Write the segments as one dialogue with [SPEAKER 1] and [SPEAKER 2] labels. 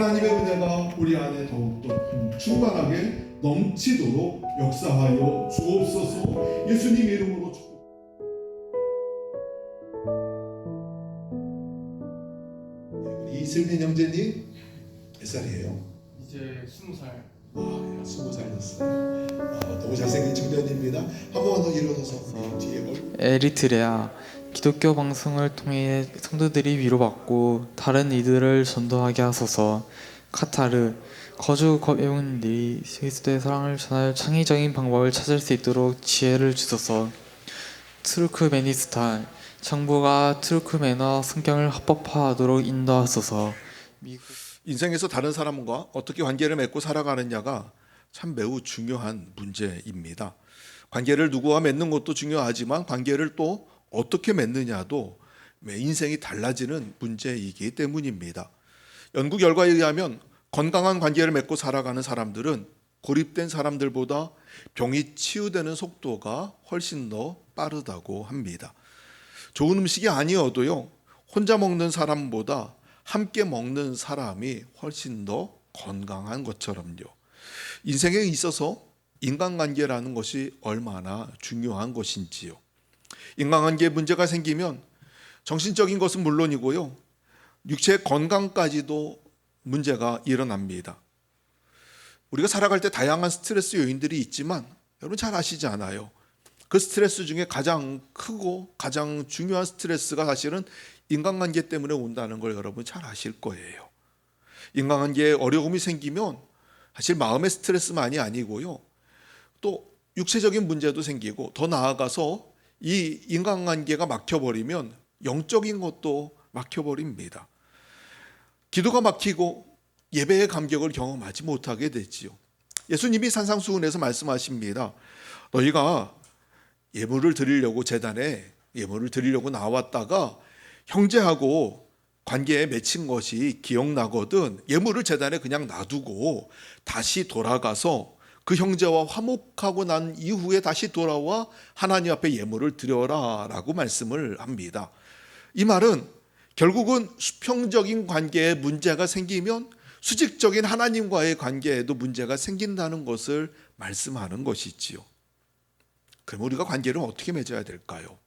[SPEAKER 1] 하나님의 은혜가 우리 안에 더욱더 충만하게 넘치도록 역사하여 주옵소서. 예수님 이름으로 축복. 우리 이슬민 형제님 몇 살이에요?
[SPEAKER 2] 이제 20살.
[SPEAKER 1] 아, 20살 됐어요. 너무 잘생긴 청년입니다. 한번 일어서서 뒤에
[SPEAKER 3] 에리트레아 기독교 방송을 통해 성도들이 위로받고 다른 이들을 전도하게 하소서. 카타르 거주 외국인들이 그리스도의 사랑을 전할 창의적인 방법을 찾을 수 있도록 지혜를 주소서. 투르크메니스탄 정부가 투르크메너 성경을 합법화하도록 인도하소서.
[SPEAKER 1] 인생에서 다른 사람과 어떻게 관계를 맺고 살아가느냐가 참 매우 중요한 문제입니다. 관계를 누구와 맺는 것도 중요하지만 관계를 또 어떻게 맺느냐도 인생이 달라지는 문제이기 때문입니다. 연구 결과에 의하면 건강한 관계를 맺고 살아가는 사람들은 고립된 사람들보다 병이 치유되는 속도가 훨씬 더 빠르다고 합니다. 좋은 음식이 아니어도요, 혼자 먹는 사람보다 함께 먹는 사람이 훨씬 더 건강한 것처럼요. 인생에 있어서 인간관계라는 것이 얼마나 중요한 것인지요. 인간관계에 문제가 생기면 정신적인 것은 물론이고요, 육체 건강까지도 문제가 일어납니다. 우리가 살아갈 때 다양한 스트레스 요인들이 있지만 여러분 잘 아시지 않아요? 그 스트레스 중에 가장 크고 가장 중요한 스트레스가 사실은 인간관계 때문에 온다는 걸 여러분 잘 아실 거예요. 인간관계에 어려움이 생기면 사실 마음의 스트레스만이 아니고요, 또 육체적인 문제도 생기고, 더 나아가서 이 인간관계가 막혀버리면 영적인 것도 막혀버립니다. 기도가 막히고 예배의 감격을 경험하지 못하게 되지요. 예수님이 산상수훈에서 말씀하십니다. 너희가 예물을 드리려고 제단에 예물을 드리려고 나왔다가 형제하고 관계에 맺힌 것이 기억나거든 예물을 제단에 그냥 놔두고 다시 돌아가서 그 형제와 화목하고 난 이후에 다시 돌아와 하나님 앞에 예물을 드려라 라고 말씀을 합니다. 이 말은 결국은 수평적인 관계에 문제가 생기면 수직적인 하나님과의 관계에도 문제가 생긴다는 것을 말씀하는 것이지요. 그럼 우리가 관계를 어떻게 맺어야 될까요?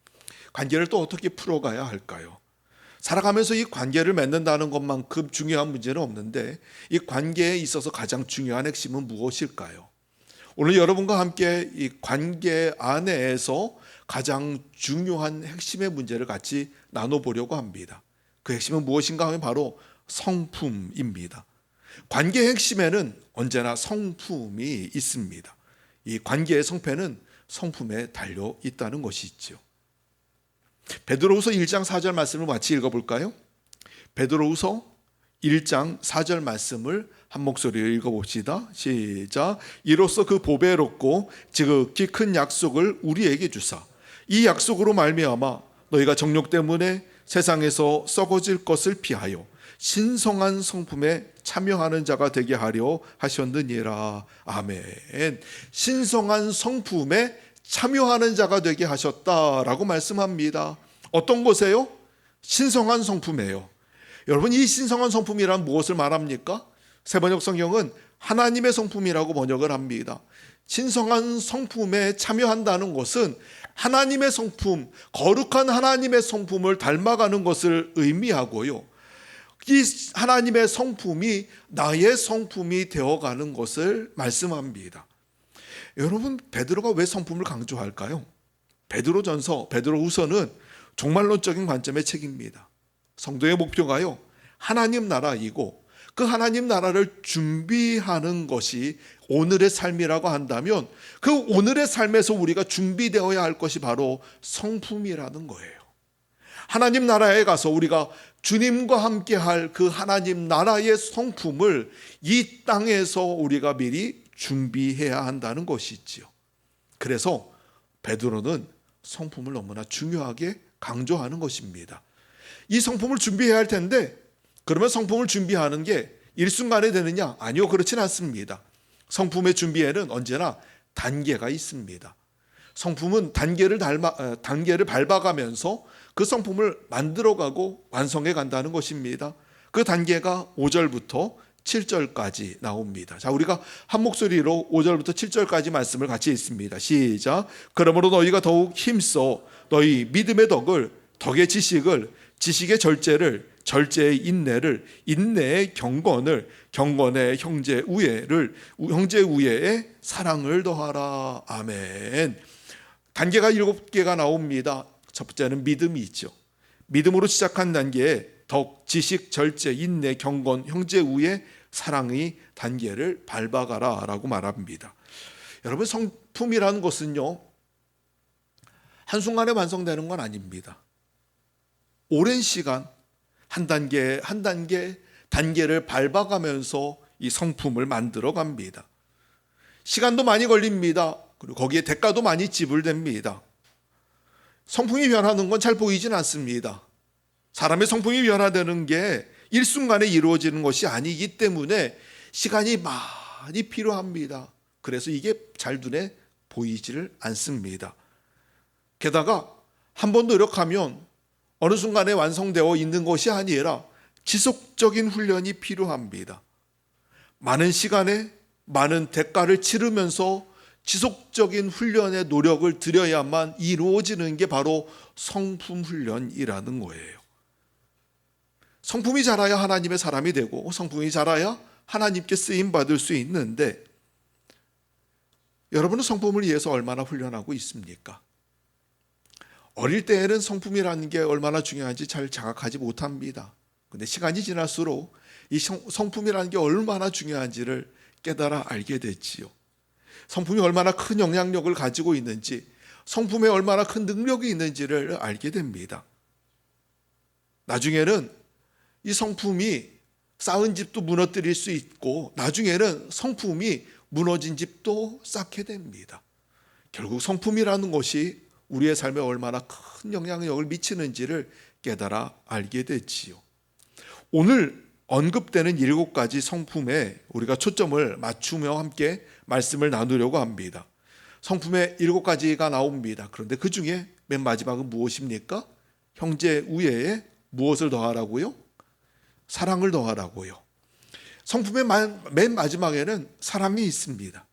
[SPEAKER 1] 관계를 또 어떻게 풀어가야 할까요? 살아가면서 이 관계를 맺는다는 것만큼 중요한 문제는 없는데 이 관계에 있어서 가장 중요한 핵심은 무엇일까요? 오늘 여러분과 함께 이 관계 안에서 가장 중요한 핵심의 문제를 같이 나눠보려고 합니다. 그 핵심은 무엇인가 하면 바로 성품입니다. 관계의 핵심에는 언제나 성품이 있습니다. 이 관계의 성패는 성품에 달려 있다는 것이 있죠. 베드로후서 1장 4절 말씀을 같이 읽어볼까요? 베드로후서 1장 4절 말씀을 한 목소리로 읽어봅시다. 시작. 이로써 그 보배롭고 지극히 큰 약속을 우리에게 주사 이 약속으로 말미암아 너희가 정욕 때문에 세상에서 썩어질 것을 피하여 신성한 성품에 참여하는 자가 되게 하려 하셨느니라. 아멘. 신성한 성품에 참여하는 자가 되게 하셨다라고 말씀합니다. 어떤 것이에요? 신성한 성품이에요. 여러분, 이 신성한 성품이란 무엇을 말합니까? 세번역 성경은 하나님의 성품이라고 번역을 합니다. 신성한 성품에 참여한다는 것은 하나님의 성품, 거룩한 하나님의 성품을 닮아가는 것을 의미하고요, 이 하나님의 성품이 나의 성품이 되어가는 것을 말씀합니다. 여러분, 베드로가 왜 성품을 강조할까요? 베드로전서, 베드로후서는 종말론적인 관점의 책입니다. 성도의 목표가요, 하나님 나라이고 그 하나님 나라를 준비하는 것이 오늘의 삶이라고 한다면 그 오늘의 삶에서 우리가 준비되어야 할 것이 바로 성품이라는 거예요. 하나님 나라에 가서 우리가 주님과 함께 할 그 하나님 나라의 성품을 이 땅에서 우리가 미리 준비해야 한다는 것이지요. 그래서 베드로는 성품을 너무나 중요하게 강조하는 것입니다. 이 성품을 준비해야 할 텐데 그러면 성품을 준비하는 게 일순간에 되느냐? 아니요, 그렇진 않습니다. 성품의 준비에는 언제나 단계가 있습니다. 성품은 단계를 밟아가면서 그 성품을 만들어가고 완성해 간다는 것입니다. 그 단계가 5절부터 7절까지 나옵니다. 자, 우리가 한 목소리로 5절부터 7절까지 말씀을 같이 읽습니다. 시작. 그러므로 너희가 더욱 힘써 너희 믿음의 덕을, 덕의 지식을, 지식의 절제를, 절제의 인내를, 인내의 경건을, 경건의 형제 우애를, 형제 우애의 사랑을 더하라. 아멘. 단계가 7개가 나옵니다. 첫 번째는 믿음이 있죠. 믿음으로 시작한 단계에 덕, 지식, 절제, 인내, 경건, 형제 우애, 사랑의 단계를 밟아가라 라고 말합니다. 여러분, 성품이라는 것은요, 한순간에 완성되는 건 아닙니다. 오랜 시간 한 단계 한 단계를 밟아가면서 이 성품을 만들어 갑니다. 시간도 많이 걸립니다. 그리고 거기에 대가도 많이 지불됩니다. 성품이 변하는 건 잘 보이진 않습니다. 사람의 성품이 변화되는 게 일순간에 이루어지는 것이 아니기 때문에 시간이 많이 필요합니다. 그래서 이게 잘 눈에 보이지를 않습니다. 게다가 한 번 노력하면 어느 순간에 완성되어 있는 것이 아니라 지속적인 훈련이 필요합니다. 많은 시간에 많은 대가를 치르면서 지속적인 훈련의 노력을 들여야만 이루어지는 게 바로 성품 훈련이라는 거예요. 성품이 자라야 하나님의 사람이 되고 성품이 자라야 하나님께 쓰임 받을 수 있는데, 여러분은 성품을 위해서 얼마나 훈련하고 있습니까? 어릴 때에는 성품이라는 게 얼마나 중요한지 잘 자각하지 못합니다. 근데 시간이 지날수록 이 성품이라는 게 얼마나 중요한지를 깨달아 알게 됐지요. 성품이 얼마나 큰 영향력을 가지고 있는지, 성품에 얼마나 큰 능력이 있는지를 알게 됩니다. 나중에는 이 성품이 쌓은 집도 무너뜨릴 수 있고, 나중에는 성품이 무너진 집도 쌓게 됩니다. 결국 성품이라는 것이 우리의 삶에 얼마나 큰 영향력을 미치는지를 깨달아 알게 됐지요. 오늘 언급되는 7가지 성품에 우리가 초점을 맞추며 함께 말씀을 나누려고 합니다. 성품의 7가지가 나옵니다. 그런데 그 중에 맨 마지막은 무엇입니까? 형제 우애에 무엇을 더하라고요? 사랑을 더하라고요. 성품의 맨 마지막에는 사랑이 있습니다.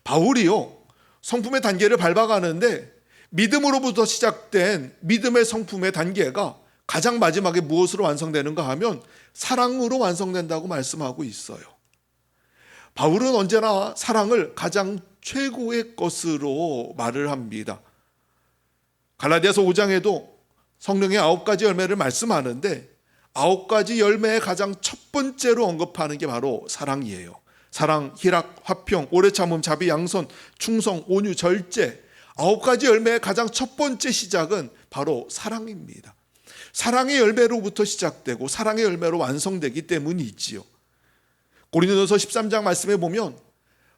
[SPEAKER 1] 바울이요, 성품의 단계를 밟아가는데 믿음으로부터 시작된 믿음의 성품의 단계가 가장 마지막에 무엇으로 완성되는가 하면 사랑으로 완성된다고 말씀하고 있어요. 바울은 언제나 사랑을 가장 최고의 것으로 말을 합니다. 갈라디아서 5장에도 성령의 9가지 열매를 말씀하는데 9가지 열매의 가장 첫 번째로 언급하는 게 바로 사랑이에요. 사랑, 희락, 화평, 오래 참음, 자비, 양선, 충성, 온유, 절제. 9가지 열매의 가장 첫 번째 시작은 바로 사랑입니다. 사랑의 열매로부터 시작되고 사랑의 열매로 완성되기 때문이지요. 고린도전서 13장 말씀에 보면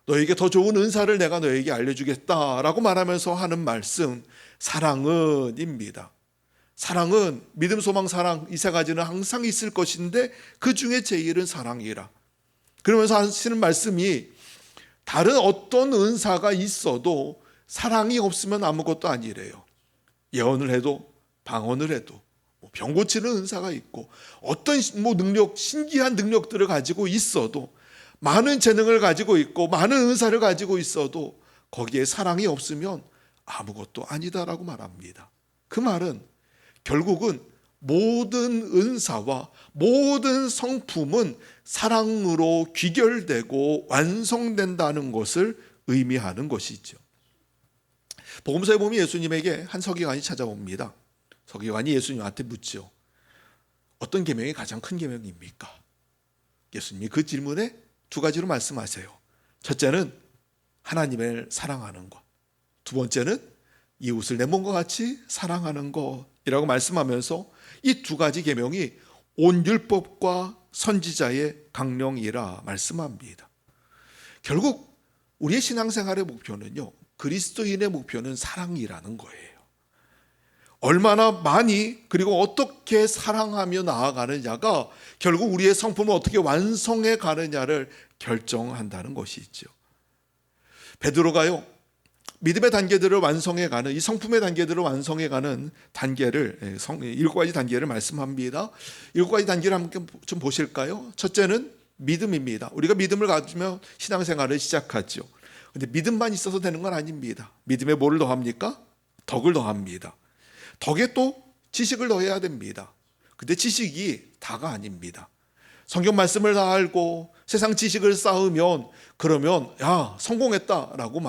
[SPEAKER 1] 너에게 더 좋은 은사를 내가 너에게 알려주겠다라고 말하면서 하는 말씀, 사랑은입니다. 사랑은 믿음, 소망, 사랑 이 3가지는 항상 있을 것인데 그 중에 제일은 사랑이라. 그러면서 하시는 말씀이 다른 어떤 은사가 있어도 사랑이 없으면 아무것도 아니래요. 예언을 해도 방언을 해도 병 고치는 은사가 있고 어떤 능력, 신기한 능력들을 가지고 있어도, 많은 재능을 가지고 있고 많은 은사를 가지고 있어도 거기에 사랑이 없으면 아무것도 아니다라고 말합니다. 그 말은 결국은 모든 은사와 모든 성품은 사랑으로 귀결되고 완성된다는 것을 의미하는 것이죠. 복음서에 보면 예수님에게 한 서기관이 찾아옵니다. 서기관이 예수님한테 묻죠. 어떤 계명이 가장 큰 계명입니까? 예수님이 그 질문에 2가지로 말씀하세요. 첫째는 하나님을 사랑하는 것, 두 번째는 이웃을 내 몸과 같이 사랑하는 것이라고 말씀하면서 이 2가지 계명이 온 율법과 선지자의 강령이라 말씀합니다. 결국 우리의 신앙생활의 목표는요, 그리스도인의 목표는 사랑이라는 거예요. 얼마나 많이 그리고 어떻게 사랑하며 나아가느냐가 결국 우리의 성품을 어떻게 완성해 가느냐를 결정한다는 것이죠. 베드로가요, 믿음의 단계들을 완성해 가는, 이 성품의 단계들을 완성해 가는 단계를 7가지 단계를 말씀합니다. 7가지 단계를 한번 좀 보실까요? 첫째는 믿음입니다. 우리가 믿음을 가지면 신앙생활을 시작하죠. 근데 믿음만 있어서 되는 건 아닙니다. 믿음에 뭐를 더합니까? 덕을 더합니다. 덕에 또 지식을 더해야 됩니다. 근데 지식이 다가 아닙니다. 성경 말씀을 다 알고 세상 지식을 쌓으면 그러면 야 성공했다라고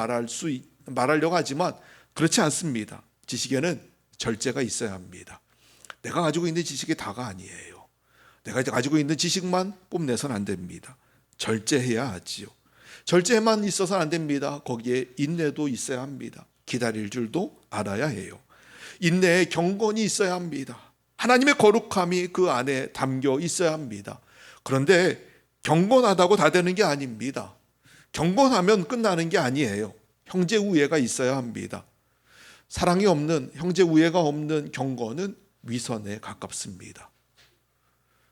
[SPEAKER 1] 말하려고 하지만 그렇지 않습니다. 지식에는 절제가 있어야 합니다. 내가 가지고 있는 지식이 다가 아니에요. 내가 가지고 있는 지식만 뽐내서는 안 됩니다. 절제해야 하지요. 절제만 있어서는 안 됩니다. 거기에 인내도 있어야 합니다. 기다릴 줄도 알아야 해요. 인내에 경건이 있어야 합니다. 하나님의 거룩함이 그 안에 담겨 있어야 합니다. 그런데 경건하다고 다 되는 게 아닙니다. 경건하면 끝나는 게 아니에요. 형제 우애가 있어야 합니다. 사랑이 없는, 형제 우애가 없는 경건은 위선에 가깝습니다.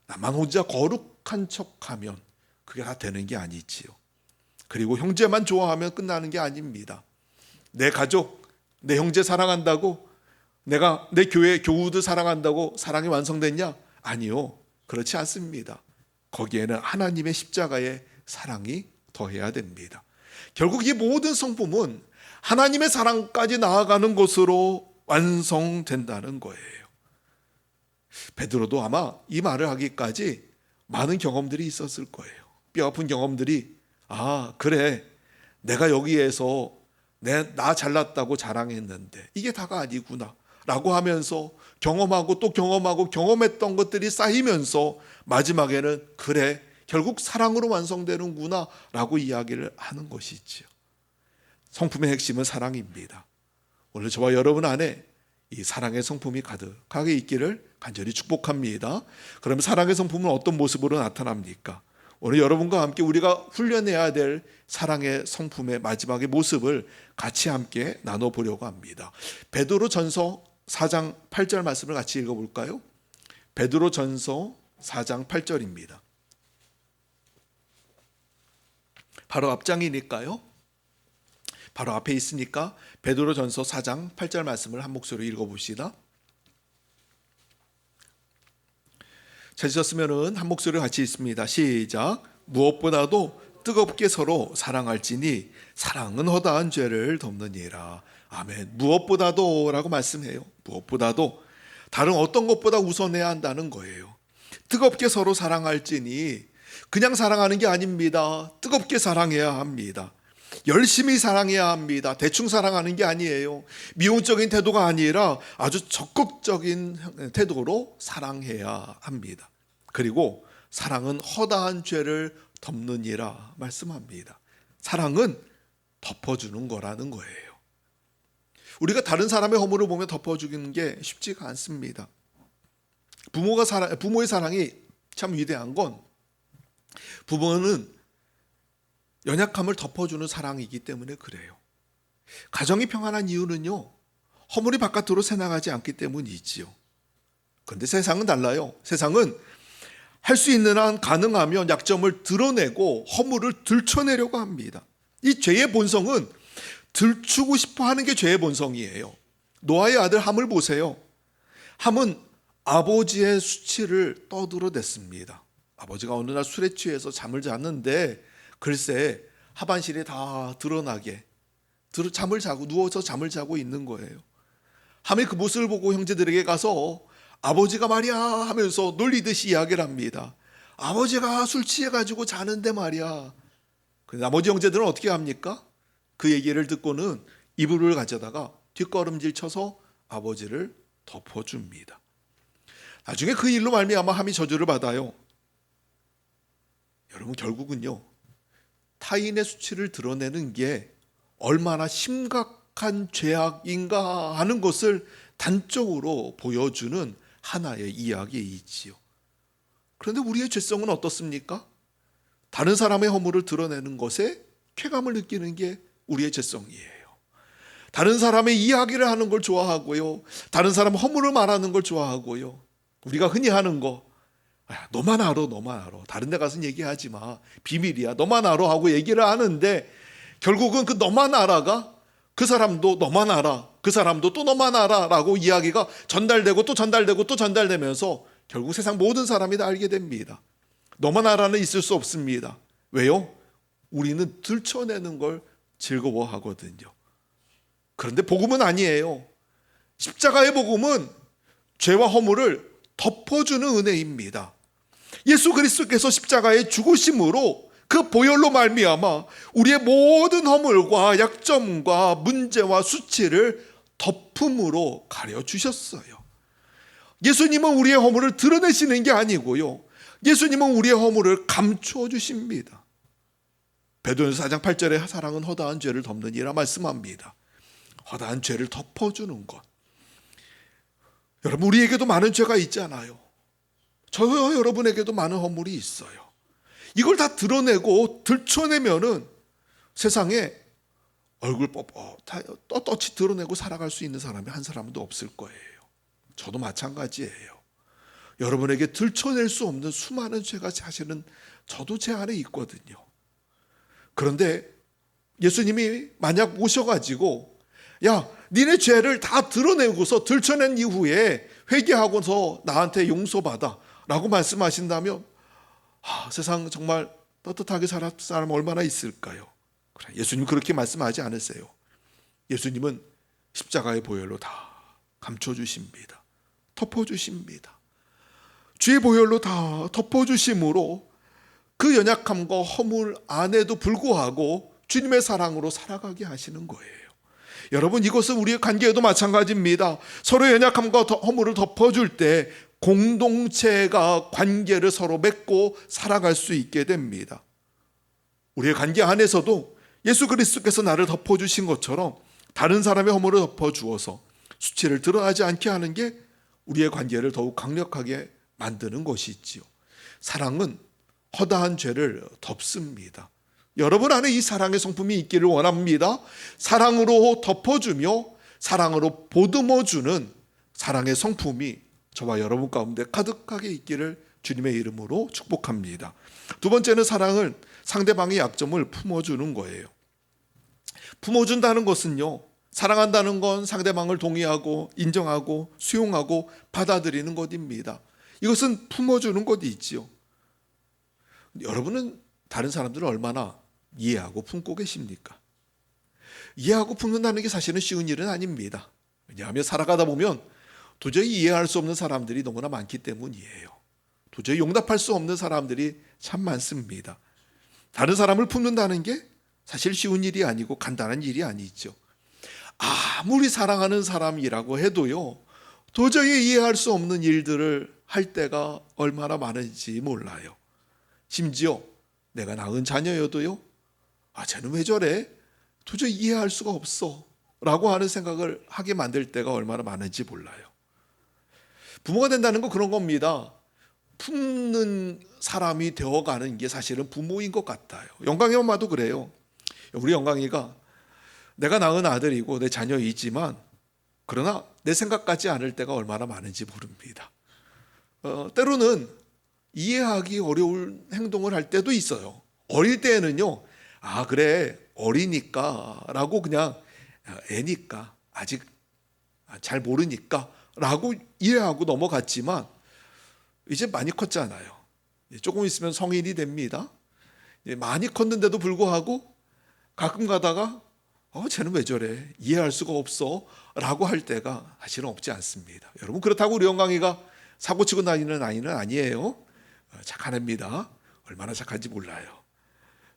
[SPEAKER 1] 나만 혼자 거룩한 척하면 그게 다 되는 게 아니지요. 그리고 형제만 좋아하면 끝나는 게 아닙니다. 내 가족, 내 형제 사랑한다고 내가 내 교회 교우들 사랑한다고 사랑이 완성됐냐? 아니요. 그렇지 않습니다. 거기에는 하나님의 십자가의 사랑이 더해야 됩니다. 결국 이 모든 성품은 하나님의 사랑까지 나아가는 것으로 완성된다는 거예요. 베드로도 아마 이 말을 하기까지 많은 경험들이 있었을 거예요. 뼈아픈 경험들이 그래 내가 여기에서 나 잘났다고 자랑했는데 이게 다가 아니구나 라고 하면서 경험하고 또 경험하고 경험했던 것들이 쌓이면서 마지막에는 그래 결국 사랑으로 완성되는구나 라고 이야기를 하는 것이지요. 성품의 핵심은 사랑입니다. 오늘 저와 여러분 안에 이 사랑의 성품이 가득하게 있기를 간절히 축복합니다. 그럼 사랑의 성품은 어떤 모습으로 나타납니까? 오늘 여러분과 함께 우리가 훈련해야 될 사랑의 성품의 마지막의 모습을 같이 함께 나눠보려고 합니다. 베드로전서 4장 8절 말씀을 같이 읽어볼까요? 베드로전서 4장 8절입니다. 바로 앞장이니까요. 바로 앞에 있으니까 베드로전서 4장 8절 말씀을 한 목소리로 읽어봅시다. 찾으셨으면 한 목소리로 같이 읽습니다. 시작. 무엇보다도 뜨겁게 서로 사랑할지니 사랑은 허다한 죄를 덮느니라. 아멘. 무엇보다도 라고 말씀해요. 무엇보다도 다른 어떤 것보다 우선해야 한다는 거예요. 뜨겁게 서로 사랑할지니 그냥 사랑하는 게 아닙니다. 뜨겁게 사랑해야 합니다. 열심히 사랑해야 합니다. 대충 사랑하는 게 아니에요. 미온적인 태도가 아니라 아주 적극적인 태도로 사랑해야 합니다. 그리고 사랑은 허다한 죄를 덮느니라 말씀합니다. 사랑은 덮어주는 거라는 거예요. 우리가 다른 사람의 허물을 보며 덮어주는 게 쉽지가 않습니다. 부모의 사랑이 참 위대한 건 부모는 연약함을 덮어주는 사랑이기 때문에 그래요. 가정이 평안한 이유는요, 허물이 바깥으로 새나가지 않기 때문이지요. 그런데 세상은 달라요. 세상은 할 수 있는 한 가능하면 약점을 드러내고 허물을 들춰내려고 합니다. 이 죄의 본성은 들추고 싶어 하는 게 죄의 본성이에요. 노아의 아들 함을 보세요. 함은 아버지의 수치를 떠들어댔습니다. 아버지가 어느 날 술에 취해서 잠을 잤는데 글쎄 하반신이 다 드러나게 누워서 잠을 자고 있는 거예요. 함이 그 모습을 보고 형제들에게 가서 아버지가 말이야 하면서 놀리듯이 이야기를 합니다. 아버지가 술 취해가지고 자는데 말이야. 나머지 형제들은 어떻게 합니까? 그 얘기를 듣고는 이불을 가져다가 뒷걸음질 쳐서 아버지를 덮어줍니다. 나중에 그 일로 말미암아 함이 저주를 받아요. 여러분 결국은요, 타인의 수치를 드러내는 게 얼마나 심각한 죄악인가 하는 것을 단적으로 보여주는 하나의 이야기이지요. 그런데 우리의 죄성은 어떻습니까? 다른 사람의 허물을 드러내는 것에 쾌감을 느끼는 게 우리의 죄성이에요. 다른 사람의 이야기를 하는 걸 좋아하고요. 다른 사람 허물을 말하는 걸 좋아하고요. 우리가 흔히 하는 거, 너만 알아. 다른 데 가서는 얘기하지 마. 비밀이야. 너만 알아 하고 얘기를 하는데 결국은 그 너만 알아가 그 사람도 너만 알아. 그 사람도 또 너만 알아 라고 이야기가 전달되고 또 전달되고 또 전달되면서 결국 세상 모든 사람이 다 알게 됩니다. 너만 알아는 있을 수 없습니다. 왜요? 우리는 들춰내는 걸 즐거워하거든요. 그런데 복음은 아니에요. 십자가의 복음은 죄와 허물을 덮어주는 은혜입니다. 예수 그리스도께서 십자가에 죽으심으로 그 보혈로 말미암아 우리의 모든 허물과 약점과 문제와 수치를 덮음으로 가려주셨어요. 예수님은 우리의 허물을 드러내시는 게 아니고요, 예수님은 우리의 허물을 감추어 주십니다. 베드로전서 4장 8절에 사랑은 허다한 죄를 덮느니라 말씀합니다. 허다한 죄를 덮어주는 것. 여러분, 우리에게도 많은 죄가 있잖아요. 저와 여러분에게도 많은 허물이 있어요. 이걸 다 드러내고 들춰내면은 세상에 얼굴 떳떳이 드러내고 살아갈 수 있는 사람이 한 사람도 없을 거예요. 저도 마찬가지예요. 여러분에게 들춰낼 수 없는 수많은 죄가 사실은 저도 제 안에 있거든요. 그런데 예수님이 만약 오셔가지고 야, 니네 죄를 다 드러내고서 들춰낸 이후에 회개하고서 나한테 용서받아 라고 말씀하신다면 세상 정말 떳떳하게 살 사람 얼마나 있을까요? 그래, 예수님 그렇게 말씀하지 않으세요. 예수님은 십자가의 보혈로 다 감춰주십니다. 덮어주십니다. 주의 보혈로 다 덮어주심으로 그 연약함과 허물 안에도 불구하고 주님의 사랑으로 살아가게 하시는 거예요. 여러분, 이것은 우리의 관계에도 마찬가지입니다. 서로 연약함과 허물을 덮어줄 때 공동체가 관계를 서로 맺고 살아갈 수 있게 됩니다. 우리의 관계 안에서도 예수 그리스도께서 나를 덮어주신 것처럼 다른 사람의 허물을 덮어주어서 수치를 드러나지 않게 하는 게 우리의 관계를 더욱 강력하게 만드는 것이지요. 사랑은 허다한 죄를 덮습니다. 여러분 안에 이 사랑의 성품이 있기를 원합니다. 사랑으로 덮어주며 사랑으로 보듬어주는 사랑의 성품이 저와 여러분 가운데 가득하게 있기를 주님의 이름으로 축복합니다. 두 번째는 사랑은 상대방의 약점을 품어주는 거예요. 품어준다는 것은요, 사랑한다는 건 상대방을 동의하고 인정하고 수용하고 받아들이는 것입니다. 이것은 품어주는 것이 있지요. 여러분은 다른 사람들을 얼마나 이해하고 품고 계십니까? 이해하고 품는다는 게 사실은 쉬운 일은 아닙니다. 왜냐하면 살아가다 보면 도저히 이해할 수 없는 사람들이 너무나 많기 때문이에요. 도저히 용납할 수 없는 사람들이 참 많습니다. 다른 사람을 품는다는 게 사실 쉬운 일이 아니고 간단한 일이 아니죠. 아무리 사랑하는 사람이라고 해도요, 도저히 이해할 수 없는 일들을 할 때가 얼마나 많은지 몰라요. 심지어 내가 낳은 자녀여도요, 쟤는 왜 저래? 도저히 이해할 수가 없어 라고 하는 생각을 하게 만들 때가 얼마나 많은지 몰라요. 부모가 된다는 건 그런 겁니다. 품는 사람이 되어가는 게 사실은 부모인 것 같아요. 영광이 엄마도 그래요. 우리 영광이가 내가 낳은 아들이고 내 자녀이지만 그러나 내 생각까지 않을 때가 얼마나 많은지 모릅니다. 때로는 이해하기 어려운 행동을 할 때도 있어요. 어릴 때에는요, 그래 어리니까 라고 그냥 애니까 아직 잘 모르니까 라고 이해하고 넘어갔지만 이제 많이 컸잖아요. 조금 있으면 성인이 됩니다. 많이 컸는데도 불구하고 가끔 가다가 쟤는 왜 저래? 이해할 수가 없어 라고 할 때가 사실은 없지 않습니다. 여러분, 그렇다고 우리 영광이가 사고치고 다니는 아이는 아니에요. 착한 애입니다. 얼마나 착한지 몰라요.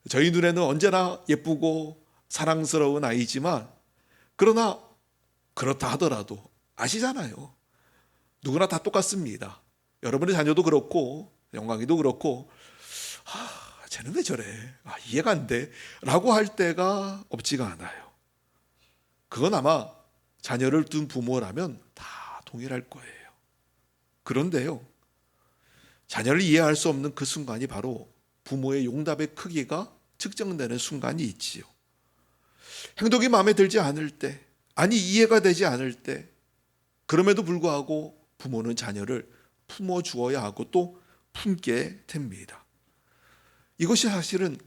[SPEAKER 1] 저희 눈에는 언제나 예쁘고 사랑스러운 아이지만 그러나 그렇다 하더라도 아시잖아요. 누구나 다 똑같습니다. 여러분의 자녀도 그렇고 영광이도 그렇고 쟤는 왜 저래? 이해가 안 돼 라고 할 때가 없지가 않아요. 그건 아마 자녀를 둔 부모라면 다 동일할 거예요. 그런데요, 자녀를 이해할 수 없는 그 순간이 바로 부모의 용답의 크기가 측정되는 순간이 있지요. 행동이 마음에 들지 않을 때, 이해가 되지 않을 때, 그럼에도 불구하고 부모는 자녀를 품어주어야 하고 또 품게 됩니다. 이것이 사실은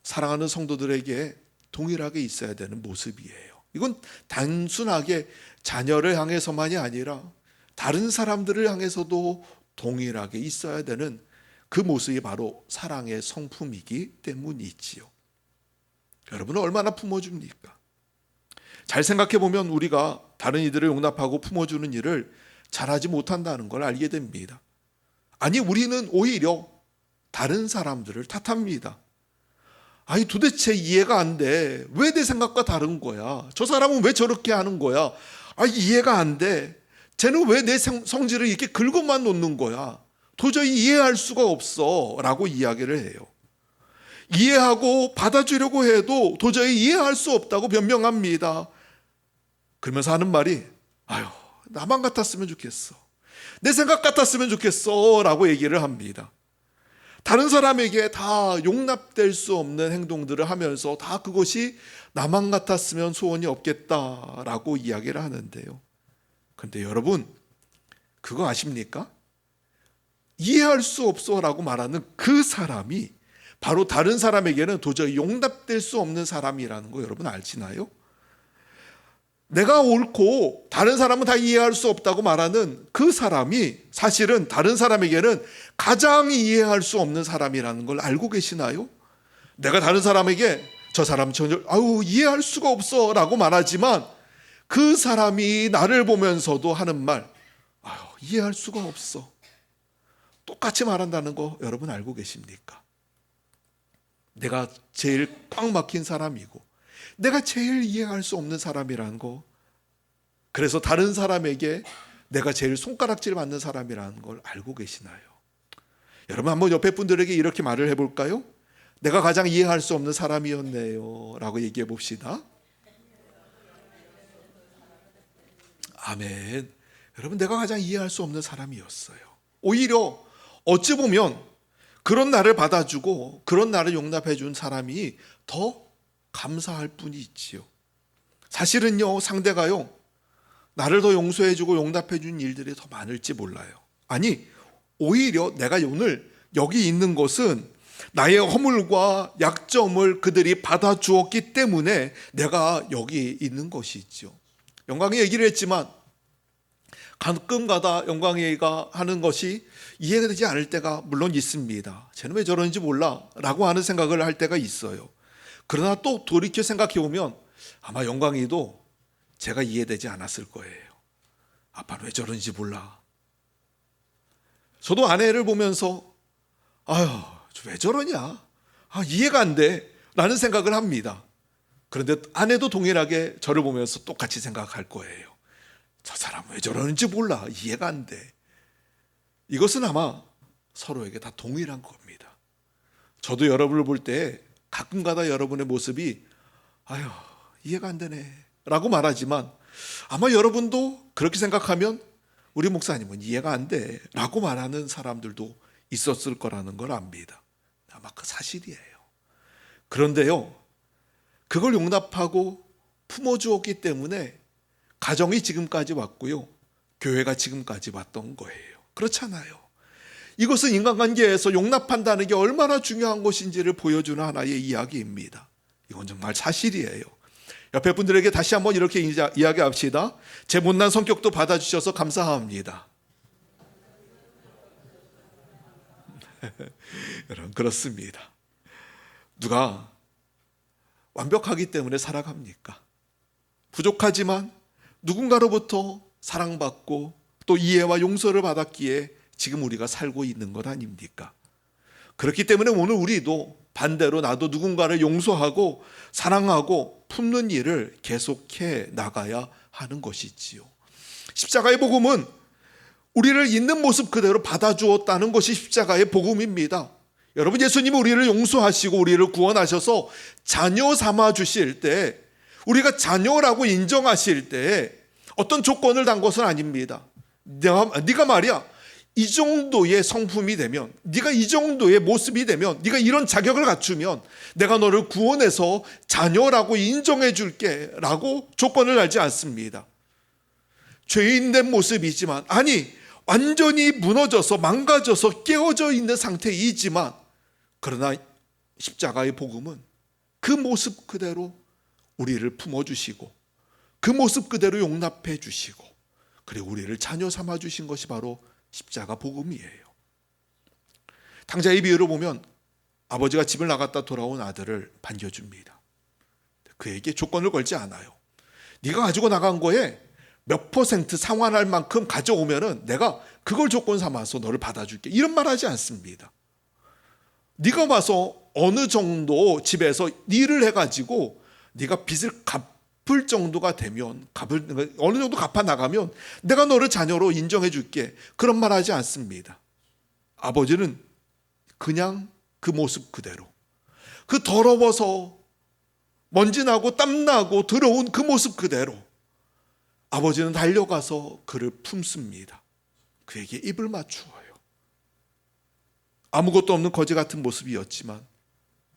[SPEAKER 1] 사랑하는 성도들에게 동일하게 있어야 되는 모습이에요. 이건 단순하게 자녀를 향해서만이 아니라 다른 사람들을 향해서도 동일하게 있어야 되는 그 모습이 바로 사랑의 성품이기 때문이지요. 여러분은 얼마나 품어줍니까? 잘 생각해 보면 우리가 다른 이들을 용납하고 품어주는 일을 잘하지 못한다는 걸 알게 됩니다. 아니, 우리는 오히려 다른 사람들을 탓합니다. 아니, 도대체 이해가 안 돼. 왜 내 생각과 다른 거야? 저 사람은 왜 저렇게 하는 거야? 아, 이해가 안 돼. 쟤는 왜 내 성질을 이렇게 긁어만 놓는 거야? 도저히 이해할 수가 없어. 라고 이야기를 해요. 이해하고 받아주려고 해도 도저히 이해할 수 없다고 변명합니다. 그러면서 하는 말이, 아유, 나만 같았으면 좋겠어. 내 생각 같았으면 좋겠어. 라고 얘기를 합니다. 다른 사람에게 다 용납될 수 없는 행동들을 하면서 다 그것이 나만 같았으면 소원이 없겠다라고 이야기를 하는데요. 그런데 여러분, 그거 아십니까? 이해할 수 없어라고 말하는 그 사람이 바로 다른 사람에게는 도저히 용납될 수 없는 사람이라는 거 여러분 아시나요? 내가 옳고 다른 사람은 다 이해할 수 없다고 말하는 그 사람이 사실은 다른 사람에게는 가장 이해할 수 없는 사람이라는 걸 알고 계시나요? 내가 다른 사람에게 저 사람 전혀 이해할 수가 없어 라고 말하지만 그 사람이 나를 보면서도 하는 말, 이해할 수가 없어. 똑같이 말한다는 거 여러분 알고 계십니까? 내가 제일 꽉 막힌 사람이고 내가 제일 이해할 수 없는 사람이라는 거, 그래서 다른 사람에게 내가 제일 손가락질 받는 사람이라는 걸 알고 계시나요? 여러분 한번 옆에 분들에게 이렇게 말을 해볼까요? 내가 가장 이해할 수 없는 사람이었네요 라고 얘기해 봅시다. 아멘. 여러분, 내가 가장 이해할 수 없는 사람이었어요. 오히려 어찌 보면 그런 나를 받아주고 그런 나를 용납해 준 사람이 더 감사할 뿐이 있지요. 사실은요, 상대가요 나를 더 용서해 주고 용납해 준 일들이 더 많을지 몰라요. 아니, 오히려 내가 오늘 여기 있는 것은 나의 허물과 약점을 그들이 받아주었기 때문에 내가 여기 있는 것이죠. 영광이 얘기를 했지만 가끔가다 영광이가 하는 것이 이해가 되지 않을 때가 물론 있습니다. 쟤는 왜 저러는지 몰라 라고 하는 생각을 할 때가 있어요. 그러나 또 돌이켜 생각해 보면 아마 영광이도 제가 이해되지 않았을 거예요. 아빠는 왜 저러는지 몰라. 저도 아내를 보면서 왜 저러냐, 이해가 안 돼 라는 생각을 합니다. 그런데 아내도 동일하게 저를 보면서 똑같이 생각할 거예요. 저 사람 왜 저러는지 몰라, 이해가 안 돼. 이것은 아마 서로에게 다 동일한 겁니다. 저도 여러분을 볼 때 가끔가다 여러분의 모습이 이해가 안 되네 라고 말하지만 아마 여러분도 그렇게 생각하면 우리 목사님은 이해가 안 돼 라고 말하는 사람들도 있었을 거라는 걸 압니다. 아마 그 사실이에요. 그런데요, 그걸 용납하고 품어주었기 때문에 가정이 지금까지 왔고요, 교회가 지금까지 왔던 거예요. 그렇잖아요. 이것은 인간관계에서 용납한다는 게 얼마나 중요한 것인지를 보여주는 하나의 이야기입니다. 이건 정말 사실이에요. 옆에 분들에게 다시 한번 이렇게 이야기합시다. 제 못난 성격도 받아주셔서 감사합니다. 여러분, 그렇습니다. 누가 완벽하기 때문에 살아갑니까? 부족하지만 누군가로부터 사랑받고 또 이해와 용서를 받았기에 지금 우리가 살고 있는 것 아닙니까? 그렇기 때문에 오늘 우리도 반대로 나도 누군가를 용서하고 사랑하고 품는 일을 계속해 나가야 하는 것이지요. 십자가의 복음은 우리를 있는 모습 그대로 받아주었다는 것이 십자가의 복음입니다. 여러분, 예수님이 우리를 용서하시고 우리를 구원하셔서 자녀 삼아 주실 때, 우리가 자녀라고 인정하실 때 어떤 조건을 단 것은 아닙니다. 네가 말이야 이 정도의 성품이 되면, 네가 이 정도의 모습이 되면, 네가 이런 자격을 갖추면 내가 너를 구원해서 자녀라고 인정해 줄게 라고 조건을 달지 않습니다. 죄인된 모습이지만, 아니 완전히 무너져서 망가져서 깨어져 있는 상태이지만, 그러나 십자가의 복음은 그 모습 그대로 우리를 품어주시고 그 모습 그대로 용납해 주시고 그리고 우리를 자녀 삼아 주신 것이 바로 십자가 복음이에요. 탕자의 비유를 보면 아버지가 집을 나갔다 돌아온 아들을 반겨줍니다. 그에게 조건을 걸지 않아요. 네가 가지고 나간 거에 몇 퍼센트 상환할 만큼 가져오면은 내가 그걸 조건 삼아서 너를 받아줄게. 이런 말 하지 않습니다. 네가 와서 어느 정도 집에서 일을 해가지고 네가 빚을 갚을 정도가 되면 어느 정도 갚아 나가면 내가 너를 자녀로 인정해 줄게. 그런 말 하지 않습니다. 아버지는 그냥 그 모습 그대로, 그 더러워서 먼지 나고 땀 나고 더러운 그 모습 그대로 아버지는 달려가서 그를 품습니다. 그에게 입을 맞추어요. 아무것도 없는 거지 같은 모습이었지만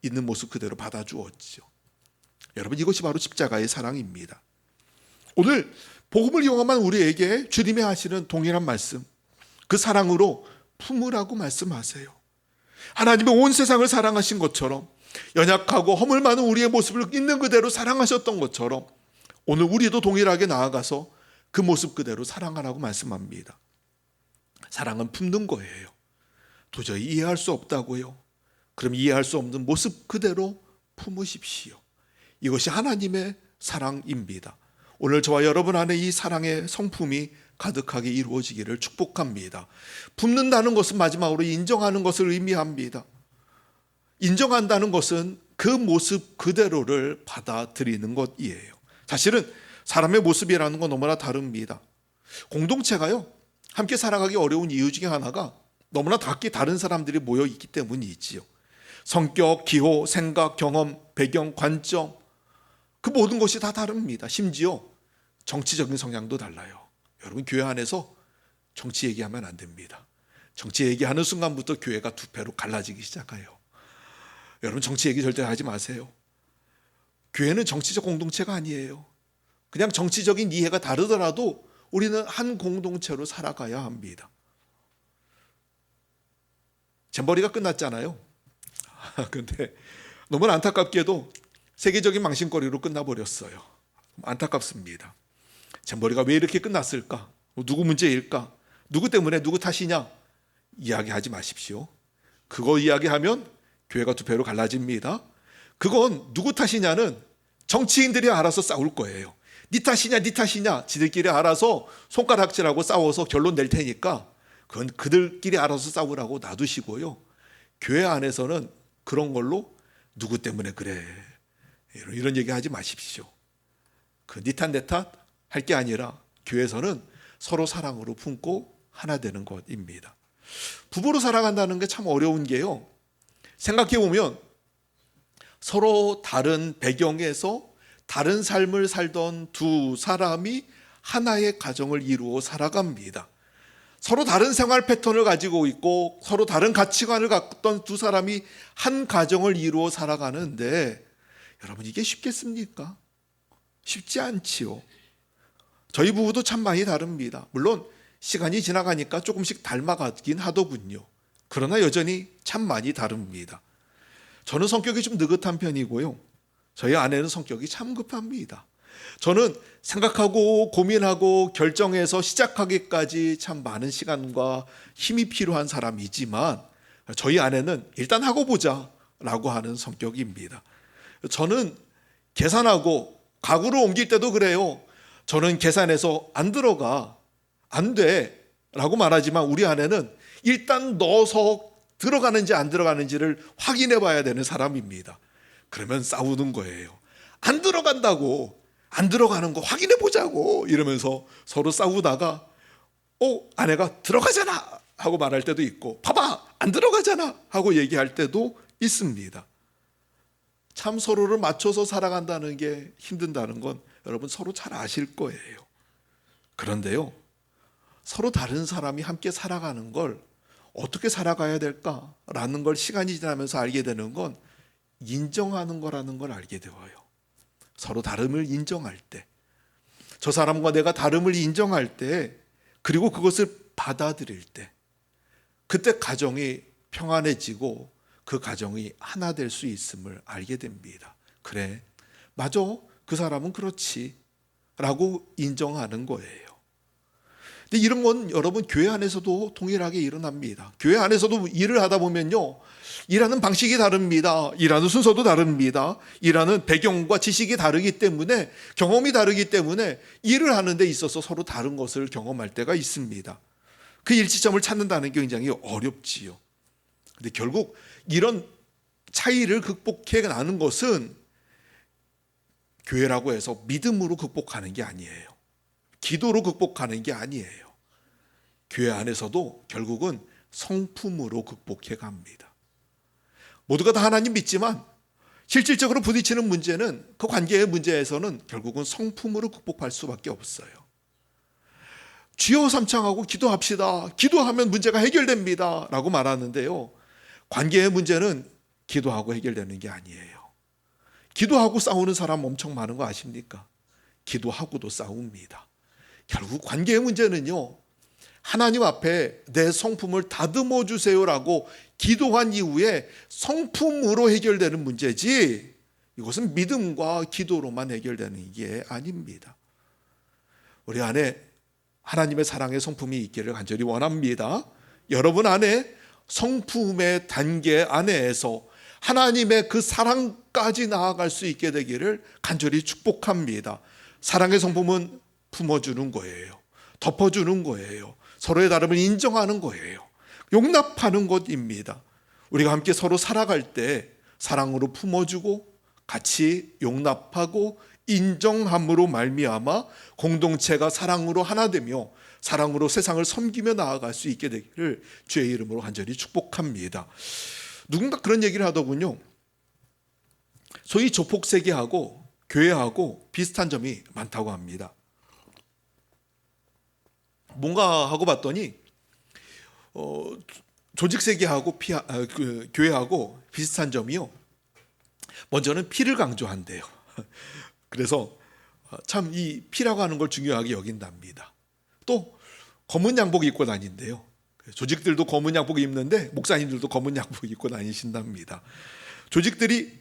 [SPEAKER 1] 있는 모습 그대로 받아주었죠. 여러분, 이것이 바로 십자가의 사랑입니다. 오늘 복음을 이용한 우리에게 주님이 하시는 동일한 말씀, 그 사랑으로 품으라고 말씀하세요. 하나님은 온 세상을 사랑하신 것처럼, 연약하고 허물 많은 우리의 모습을 있는 그대로 사랑하셨던 것처럼 오늘 우리도 동일하게 나아가서 그 모습 그대로 사랑하라고 말씀합니다. 사랑은 품는 거예요. 도저히 이해할 수 없다고요? 그럼 이해할 수 없는 모습 그대로 품으십시오. 이것이 하나님의 사랑입니다. 오늘 저와 여러분 안에 이 사랑의 성품이 가득하게 이루어지기를 축복합니다. 품는다는 것은 마지막으로 인정하는 것을 의미합니다. 인정한다는 것은 그 모습 그대로를 받아들이는 것이에요. 사실은 사람의 모습이라는 건 너무나 다릅니다. 공동체가요, 함께 살아가기 어려운 이유 중에 하나가 너무나 각기 다른 사람들이 모여 있기 때문이지요. 성격, 기호, 생각, 경험, 배경, 관점, 그 모든 것이 다 다릅니다. 심지어 정치적인 성향도 달라요. 여러분, 교회 안에서 정치 얘기하면 안 됩니다. 정치 얘기하는 순간부터 교회가 두 패로 갈라지기 시작해요. 여러분, 정치 얘기 절대 하지 마세요. 교회는 정치적 공동체가 아니에요. 그냥 정치적인 이해가 다르더라도 우리는 한 공동체로 살아가야 합니다. 잼버리가 끝났잖아요. 근데 너무 안타깝게도 세계적인 망신거리로 끝나버렸어요. 안타깝습니다. 잼버리가 왜 이렇게 끝났을까? 누구 문제일까? 누구 때문에, 누구 탓이냐? 이야기하지 마십시오. 그거 이야기하면 교회가 두 배로 갈라집니다. 그건 누구 탓이냐는 정치인들이 알아서 싸울 거예요. 네 탓이냐, 네 탓이냐, 지들끼리 알아서 손가락질하고 싸워서 결론 낼 테니까 그건 그들끼리 알아서 싸우라고 놔두시고요. 교회 안에서는 그런 걸로 누구 때문에 그래, 이런 얘기하지 마십시오. 그 네 탓, 내 탓 할 게 아니라 교회에서는 서로 사랑으로 품고 하나 되는 것입니다. 부부로 살아간다는 게 참 어려운 게요, 생각해 보면 서로 다른 배경에서 다른 삶을 살던 두 사람이 하나의 가정을 이루어 살아갑니다. 서로 다른 생활 패턴을 가지고 있고 서로 다른 가치관을 갖던 두 사람이 한 가정을 이루어 살아가는데, 여러분, 이게 쉽겠습니까? 쉽지 않지요. 저희 부부도 참 많이 다릅니다. 물론 시간이 지나가니까 조금씩 닮아가긴 하더군요. 그러나 여전히 참 많이 다릅니다. 저는 성격이 좀 느긋한 편이고요, 저희 아내는 성격이 참 급합니다. 저는 생각하고 고민하고 결정해서 시작하기까지 참 많은 시간과 힘이 필요한 사람이지만, 저희 아내는 일단 하고 보자 라고 하는 성격입니다. 저는 계산하고 가구를 옮길 때도 그래요. 저는 계산해서 안 들어가, 안 돼 라고 말하지만 우리 아내는 일단 넣어서 들어가는지 안 들어가는지를 확인해 봐야 되는 사람입니다. 그러면 싸우는 거예요. 안 들어간다고, 안 들어가는 거 확인해 보자고 이러면서 서로 싸우다가 아내가 들어가잖아 하고 말할 때도 있고, 봐봐 안 들어가잖아 하고 얘기할 때도 있습니다. 참 서로를 맞춰서 살아간다는 게 힘든다는 건 여러분 서로 잘 아실 거예요. 그런데요, 서로 다른 사람이 함께 살아가는 걸 어떻게 살아가야 될까라는 걸 시간이 지나면서 알게 되는 건 인정하는 거라는 걸 알게 되어요. 서로 다름을 인정할 때, 저 사람과 내가 다름을 인정할 때, 그리고 그것을 받아들일 때, 그때 가정이 평안해지고 그 가정이 하나 될 수 있음을 알게 됩니다. 그래, 맞아, 그 사람은 그렇지 라고 인정하는 거예요. 근데 이런 건 여러분 교회 안에서도 동일하게 일어납니다. 교회 안에서도 일을 하다 보면요, 일하는 방식이 다릅니다. 일하는 순서도 다릅니다. 일하는 배경과 지식이 다르기 때문에, 경험이 다르기 때문에 일을 하는 데 있어서 서로 다른 것을 경험할 때가 있습니다. 그 일치점을 찾는다는 게 굉장히 어렵지요. 근데 결국 이런 차이를 극복해 나가는 것은 교회라고 해서 믿음으로 극복하는 게 아니에요. 기도로 극복하는 게 아니에요. 교회 안에서도 결국은 성품으로 극복해 갑니다. 모두가 다 하나님 믿지만 실질적으로 부딪히는 문제는, 그 관계의 문제에서는 결국은 성품으로 극복할 수밖에 없어요. 주여 삼창하고 기도합시다. 기도하면 문제가 해결됩니다. 라고 말하는데요, 관계의 문제는 기도하고 해결되는 게 아니에요. 기도하고 싸우는 사람 엄청 많은 거 아십니까? 기도하고도 싸웁니다. 결국 관계의 문제는요, 하나님 앞에 내 성품을 다듬어 주세요라고 기도한 이후에 성품으로 해결되는 문제지, 이것은 믿음과 기도로만 해결되는 게 아닙니다. 우리 안에 하나님의 사랑의 성품이 있기를 간절히 원합니다. 여러분 안에 성품의 단계 안에서 하나님의 그 사랑까지 나아갈 수 있게 되기를 간절히 축복합니다. 사랑의 성품은 품어주는 거예요. 덮어주는 거예요. 서로의 다름을 인정하는 거예요. 용납하는 것입니다. 우리가 함께 서로 살아갈 때 사랑으로 품어주고 같이 용납하고 인정함으로 말미암아 공동체가 사랑으로 하나 되며 사랑으로 세상을 섬기며 나아갈 수 있게 되기를 주의 이름으로 간절히 축복합니다. 누군가 그런 얘기를 하더군요. 소위 조폭세계하고 교회하고 비슷한 점이 많다고 합니다. 뭔가 하고 봤더니 조직세계하고 교회하고 비슷한 점이요, 먼저는 피를 강조한대요. 그래서 참 이 피라고 하는 걸 중요하게 여긴답니다. 또 검은 양복 입고 다닌대요. 조직들도 검은 양복 입는데 목사님들도 검은 양복 입고 다니신답니다. 조직들이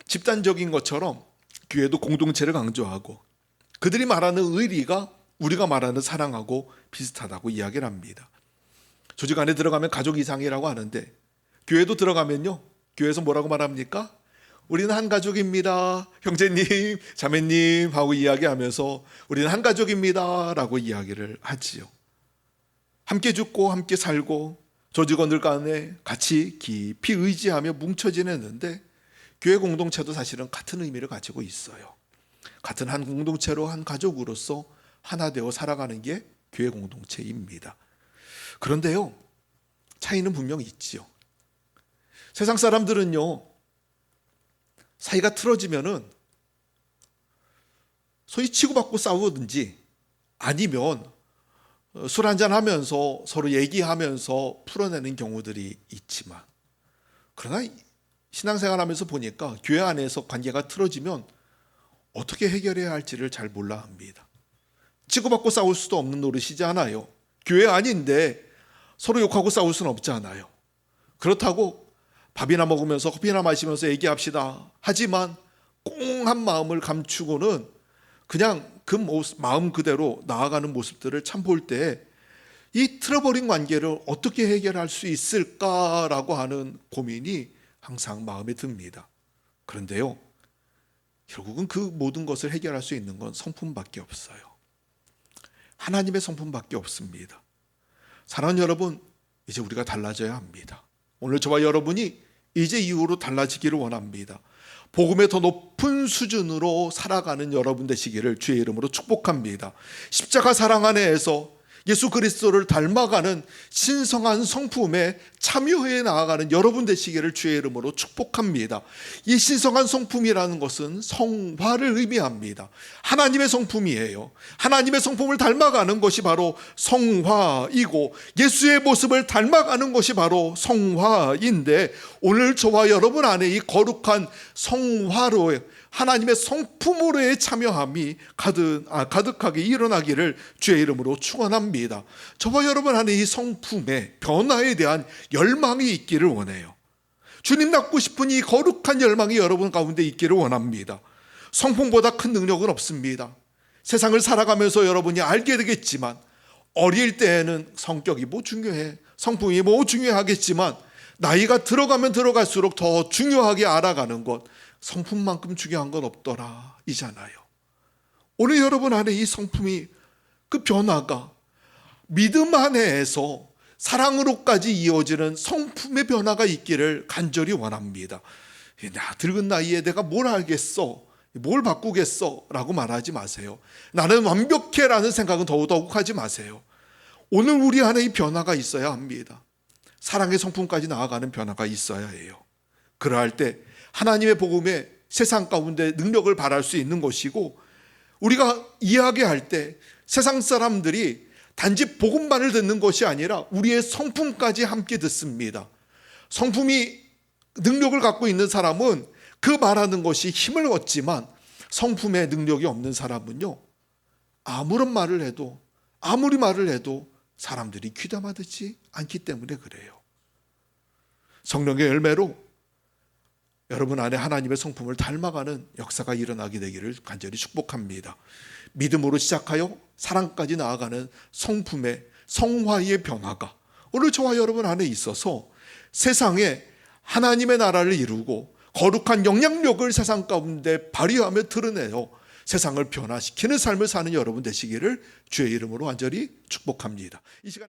[SPEAKER 1] 집단적인 것처럼 교회도 공동체를 강조하고, 그들이 말하는 의리가 우리가 말하는 사랑하고 비슷하다고 이야기를 합니다. 조직 안에 들어가면 가족 이상이라고 하는데, 교회도 들어가면요, 교회에서 뭐라고 말합니까? 우리는 한 가족입니다. 형제님, 자매님 하고 이야기하면서 우리는 한 가족입니다 라고 이야기를 하지요. 함께 죽고 함께 살고 조직원들 간에 같이 깊이 의지하며 뭉쳐 지냈는데, 교회 공동체도 사실은 같은 의미를 가지고 있어요. 같은 한 공동체로, 한 가족으로서 하나 되어 살아가는 게 교회 공동체입니다. 그런데요, 차이는 분명히 있지요. 세상 사람들은요, 사이가 틀어지면은 소위 치고받고 싸우든지 아니면 술 한잔 하면서 서로 얘기하면서 풀어내는 경우들이 있지만, 그러나 신앙생활 하면서 보니까 교회 안에서 관계가 틀어지면 어떻게 해결해야 할지를 잘 몰라 합니다. 치고받고 싸울 수도 없는 노릇이잖아요. 교회 아닌데 서로 욕하고 싸울 수는 없잖아요. 그렇다고 밥이나 먹으면서 커피나 마시면서 얘기합시다 하지만 꽁한 마음을 감추고는 그냥 그 마음 그대로 나아가는 모습들을 참 볼 때 이 틀어버린 관계를 어떻게 해결할 수 있을까라고 하는 고민이 항상 마음에 듭니다. 그런데요, 결국은 그 모든 것을 해결할 수 있는 건 성품밖에 없어요. 하나님의 성품밖에 없습니다. 사랑하는 여러분, 이제 우리가 달라져야 합니다. 오늘 저와 여러분이 이제 이후로 달라지기를 원합니다. 복음의 더 높은 수준으로 살아가는 여러분 되시기를 주의 이름으로 축복합니다. 십자가 사랑 안에서 예수 그리스도를 닮아가는 신성한 성품에 참여해 나아가는 여러분 되시기를 주의 이름으로 축복합니다. 이 신성한 성품이라는 것은 성화를 의미합니다. 하나님의 성품이에요. 하나님의 성품을 닮아가는 것이 바로 성화이고, 예수의 모습을 닮아가는 것이 바로 성화인데, 오늘 저와 여러분 안에 이 거룩한 성화로 하나님의 성품으로의 참여함이 가득하게 일어나기를 주의 이름으로 축원합니다. 저와 여러분 안에 이 성품의 변화에 대한 열망이 있기를 원해요. 주님 닮고 싶은 이 거룩한 열망이 여러분 가운데 있기를 원합니다. 성품보다 큰 능력은 없습니다. 세상을 살아가면서 여러분이 알게 되겠지만 어릴 때에는 성격이 뭐 중요해, 성품이 뭐 중요하겠지만 나이가 들어가면 들어갈수록 더 중요하게 알아가는 것, 성품만큼 중요한 건 없더라 이잖아요. 오늘 여러분 안에 이 성품이, 그 변화가 믿음 안에서 사랑으로까지 이어지는 성품의 변화가 있기를 간절히 원합니다. 나 늙은 나이에 내가 뭘 알겠어, 뭘 바꾸겠어 라고 말하지 마세요. 나는 완벽해 라는 생각은 더더욱 하지 마세요. 오늘 우리 안에 이 변화가 있어야 합니다. 사랑의 성품까지 나아가는 변화가 있어야 해요. 그러할 때 하나님의 복음에 세상 가운데 능력을 발할 수 있는 것이고, 우리가 이야기할 때 세상 사람들이 단지 복음만을 듣는 것이 아니라 우리의 성품까지 함께 듣습니다. 성품이 능력을 갖고 있는 사람은 그 말하는 것이 힘을 얻지만, 성품의 능력이 없는 사람은요, 아무런 말을 해도, 아무리 말을 해도 사람들이 귀담아 듣지 않기 때문에 그래요. 성령의 열매로 여러분 안에 하나님의 성품을 닮아가는 역사가 일어나게 되기를 간절히 축복합니다. 믿음으로 시작하여 사랑까지 나아가는 성품의, 성화의 변화가 오늘 저와 여러분 안에 있어서 세상에 하나님의 나라를 이루고 거룩한 영향력을 세상 가운데 발휘하며 드러내어 세상을 변화시키는 삶을 사는 여러분 되시기를 주의 이름으로 간절히 축복합니다. 이 시간